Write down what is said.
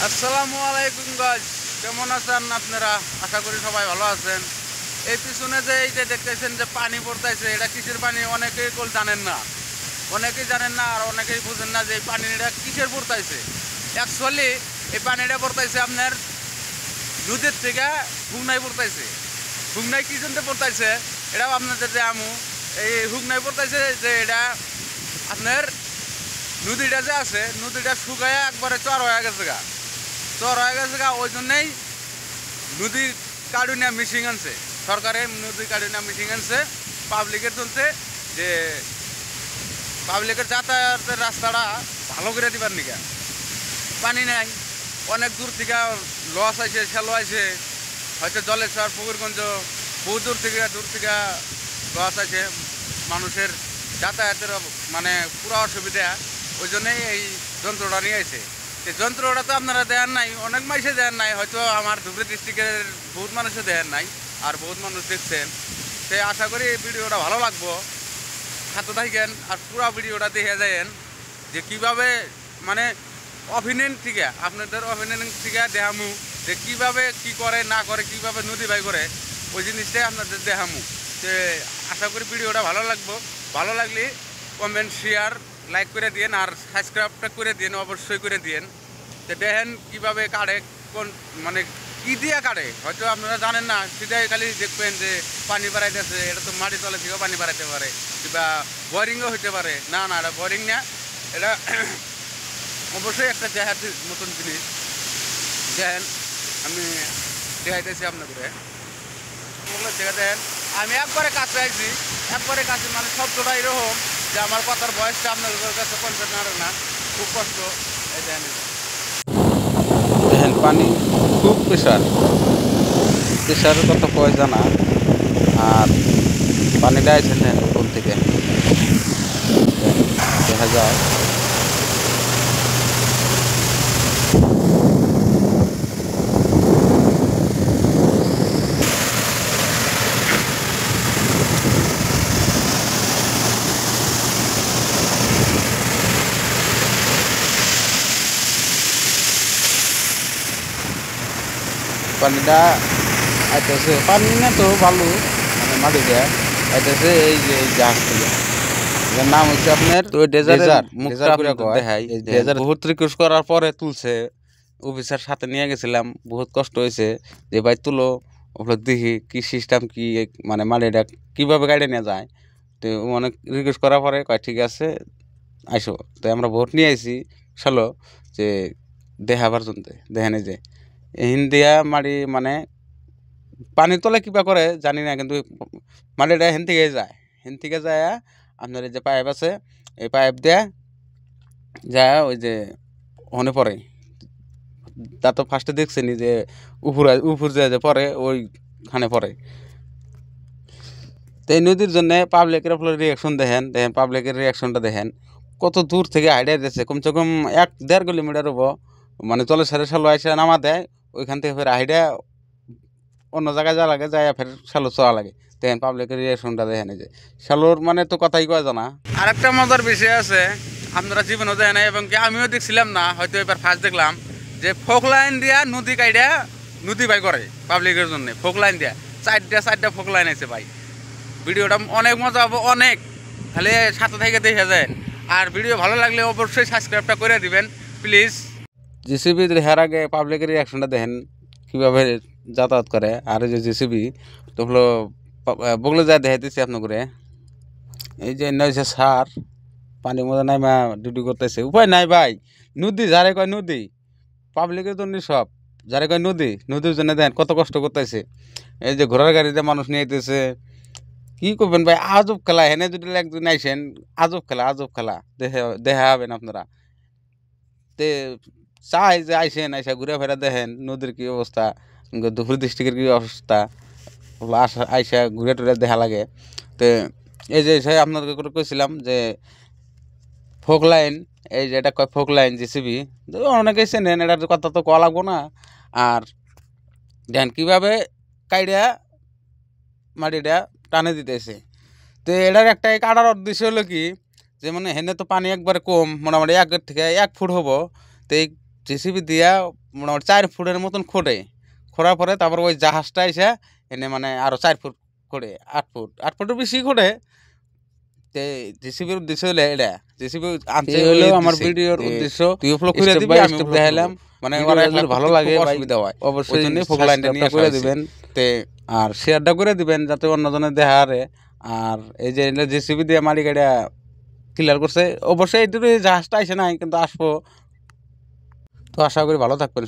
আসসালামু আলাইকুম গাইস, কেমন আছেন আপনারা? আশা করি সবাই ভালো আছেন। এই পিছনে যে এই যে দেখতেছেন যে পানি পড়তেছে, এটা কিসের পানি অনেকেই জানেন না। আর অনেকেই বুঝেন না যে এই পানিটা কিসের পড়তেছে। অ্যাকচুয়ালি এই পানিটা পড়তেছে আপনার দুধের থেকে হুগনায় পড়তেছে। হুগনায় কি জন্য পড়তেছে এটাও আপনাদের যে এই হুগনায় পড়তেছে যে এটা আপনার নদীটা যে আছে, নদীটা শুকায় একবারে চর হয়ে গেছে ওই জন্যেই নদী কাড়ুনিয়া মিশিং আনছে, সরকারে নদী কাড়ুনিয়া মিশিং আনছে পাবলিকের চলতে, যে পাবলিকের যাতায়াতের রাস্তাটা ভালো করে দিবার নিকা। পানি নাই, অনেক দূর থেকে লস আছে, শ্যালো আছে, হয়তো জলেশ্বর পুকুরগঞ্জ বহু দূর থেকে লস আছে, মানুষের যাতায়াতের মানে পুরো অসুবিধা। ওই জন্যই এই যন্ত্রটা নিয়ে আসে। এই যন্ত্রটা তো আপনারা দেন নাই, অনেক মানুষে দেন নাই, হয়তো আমার ধুবড়ী ডিস্ট্রিক্টের বহুত মানুষে দেন নাই, আর বহুত মানুষ দেখছেন। সে আশা করি এই ভিডিওটা ভালো লাগবো, সাথে থাকেন আর পুরো ভিডিওটা দেখে যায়েন যে কীভাবে মানে অভিনয় থেকে আপনাদের অভিনয় থেকে দেখামু যে কীভাবে কী করে না করে, কীভাবে নদী বাই করে, ওই জিনিসটাই আপনাদের দেখামু। তো আশা করি ভিডিওটা ভালো লাগবো। ভালো লাগলে কমেন্ট, শেয়ার, লাইক করে দিন, আর সাবস্ক্রাইবটা করে দিন, অবশ্যই করে দিন। তো দেখেন কীভাবে কাটে, কোন মানে কী দিয়ে কাটে, হয়তো আপনারা জানেন না, সেটাই খালি দেখবেন যে পানি বাড়াইতেছে, এটা তো মাটি তলে থেকেও পানি বাড়াইতে পারে, কিংবা বোরিংও হইতে পারে। না, এটা বোরিং না, এটা অবশ্যই একটা দেখার মতন জিনিস। দেখেন আমি দেখাইতেছি আপনাদের, দেখা দেন আমি একবারে কাছে আইছি, মানে শব্দটা এরকম যে আমার কথার বয়সটা আপনাদের কাছে কনসেপ্ট না, খুব কষ্ট। এই দেখেন পানি খুব প্রেশারের কথা কয় জানা, আর পানিটা আইছেন উপর থেকে দেখা যায়। পানিটা আইতেছে, পানি না তো বালু মানে মাটি দেয়া আইতেছে এই যে জাহাজ থেকে। এর নাম হচ্ছে আপনার ডেজার দেখাই। বহুত রিকোয়েস্ট করার পরে তুলছে, অফিসার সাথে নিয়ে গেছিলাম, বহুত কষ্ট হয়েছে যে ভাই তুলো, ওগুলো দেখি কি সিস্টেম, কি মানে মাটিটা কীভাবে গাড়ি নিয়ে যায়। তো অনেক রিকোয়েস্ট করার পরে কয় ঠিক আছে আইসো। তো আমরা ভোট নিয়ে আইসি চলো যে দেখাবার জন্য। দেখেন এই যে হিন্দিয়া মাড়ি মানে পানির তলে কিবা করে জানি না, কিন্তু মাটিটা হেন থেকে যায় আপনার এই যে পাইপ আছে, এই পাইপ দিয়ে যায় ওই যে ওখানে পড়ে। তা তো ফার্স্টে দেখছেনি যে উপর যে পড়ে ওইখানে পড়ে। তো এই নদীর জন্য পাবলিকের রিয়াকশন দেখেন পাবলিকের রিয়াকশনটা দেখেন, কত দূর থেকে হাইডাই দিয়েছে, কমসে কম 1-1.5 কিলোমিটার হবো, মানে জলের সালো আইসা নামা দেয়, ওইখান থেকে ফের হাইডা অন্য জায়গায় যা লাগে যায়, ফের শ্যালো চোয়া লাগে। দেখেন পাবলিকের রিয়াকশনটা দেখেন, এই যে শ্যালোর মানে তো কথাই কয় জানা। আরেকটা মজার বিষয় আছে, আপনারা জীবনেও দেখেন নাই এবং কি আমিও দেখছিলাম না, হয়তো এবার ফার্স্ট দেখলাম যে ফোক লাইন দিয়া নদী কাইডা নদী বাই করে পাবলিকের জন্য। ফোক লাইন দিয়া চারটা ফোক লাইন আছে ভাই। ভিডিওটা অনেক মজা হবে, অনেক, খালি সাথে থেকে দেখে যায়। আর ভিডিও ভালো লাগলে অবশ্যই সাবস্ক্রাইবটা করে দিবেন প্লিজ। জিসিবি দেখার আগে পাবলিকের রিয়াকশনটা দেখেন কীভাবে যাতায়াত করে। আর এই যে জিসিবি তো হলো বগলে যায় দেখাইতেছি আপনার করে। এই যে নয়ছে সার পানির মধ্যে নাইমা ডিউটি করতেছে, উপায় নাই ভাই। নদী যারে কয় নদী, পাবলিকের জন্য সব, যারে কয় নদীর জন্য দেখেন কত কষ্ট করতেছে। এই যে ঘোড়ার গাড়িতে মানুষ নিয়ে যেতেছে, কি করবেন ভাই, আজব খেলা। হেনে যদি একদিন আইসেন, আজব খেলা দেখা হবেন আপনারা। তে চাই যে আইসেন, আইসা ঘুরে ফেরা দেখেন নদীর কি অবস্থা, ধুবড়ী ডিস্ট্রিক্টের কি অবস্থা, আইসা ঘুরে টুরে দেখা লাগে। তো এই যে আপনাদের করে কইছিলাম যে ফোক লাইন, এই যে এটা কয় ফোক লাইন জিসিবি, অনেকেই চেনেন, এটার কথা তো কওয়া লাগবো না। আর দেখেন কীভাবে কাইডা মাটিটা টানে দিতেছে। তো এটার একটা কাটার উদ্দেশ্য হলো কি, যে মানে হেনে তো পানি একবারে কম, মোটামুটি 1 থেকে 1 ফুট হবো। তো এই জেসিবি দিয়া মোটামুটি 4 ফুটের মতন খোঁড়ার পরে তারপর ওই জাহাজটা এসে এনে মানে আরো 4 ফুট খোঁড়ে 8 ফুটের বেশি খোঁড়ে। তে জেসিবির উদ্দেশ্য হলো এটা, জেসিবি আনছে হলো আমার ভিডিওর উদ্দেশ্য। তুই ফলো করে দিবি, আমি দেখাইলাম, মানে ওরা একটু ভালো লাগে, অসুবিধা হয় অবশ্যই জন্য ফলো লাইনটা নিয়ে করে দিবেন তে, আর শেয়ারটা করে দিবেন যাতে অন্যজনের দেখারে। আর এই যে জেসিবি দিয়ে মালিক এটা ক্লিয়ার করছে, অবশ্যই এই জাহাজটা আসে নাই কিন্তু আসবো। তো আশা করি ভালো থাকবেন।